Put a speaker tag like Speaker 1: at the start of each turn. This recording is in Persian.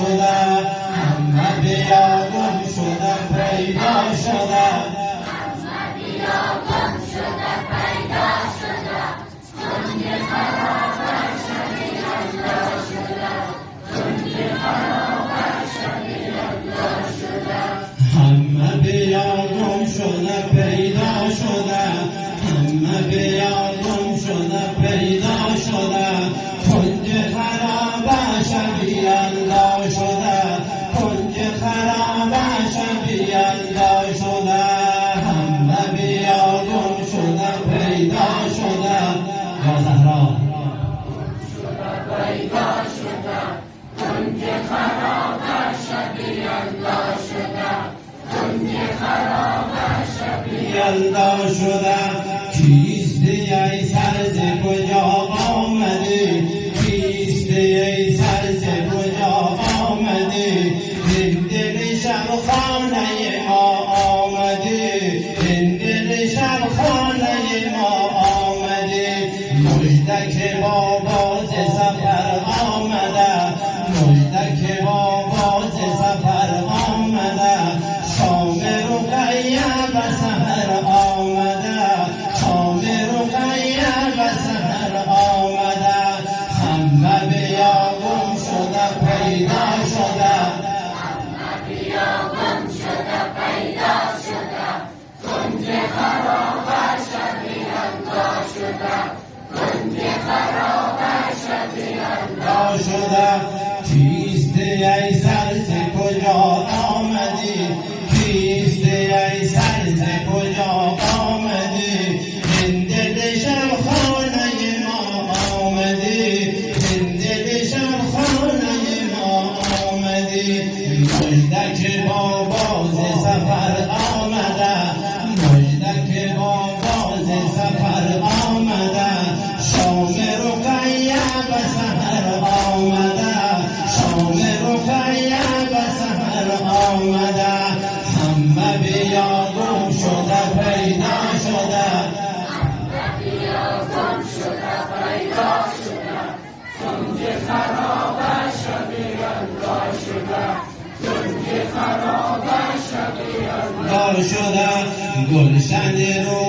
Speaker 1: همه بیا گم شده پیدا شده همه بیا گم شده پیدا شده همه بیا گم شده پیدا شده کنج خرابه شبیه الله شده کنج خرابه شبیه الله شده همه بیا گم شده پیدا شده یا زهرا
Speaker 2: پیدا شده کنج خرابه شبیه الله شده کنج خرابه شبیه
Speaker 1: الله شده کیستی ای سر ز کجا آمدی کیستی ای سر ز کجا آمدی این دل شبخانه ما آمدی این دل شبخانه ما آمدی مژدک بابا ز سفر آمده مژدک بابا ز سفر آمده شام رقیه به سحر آمده شام رقیه به سحر آمده همه بیا گم شده پیدا شده
Speaker 2: همه بیا گم شده پیدا شده کنج خرابه شبیه الله شده کنج خرابه شبیه الله
Speaker 1: شده کیستی ای سر ز کجا آمدی کیستی ای سر ز کجا آمدی این دل شبخانه ما آمدی این دل شبخانه ما آمدی مژدک بابا ز سفر آمده مژدک بابا ز سفر آمده شام رقیه به سحر آمده شام رقیه به سحر آمده همه بیا گم شده پیدا شده
Speaker 2: همه بیا گم شده پیدا شده کنج خرابه شبیه الله شده کنج خرابه شبیه الله
Speaker 1: شده گلشن رو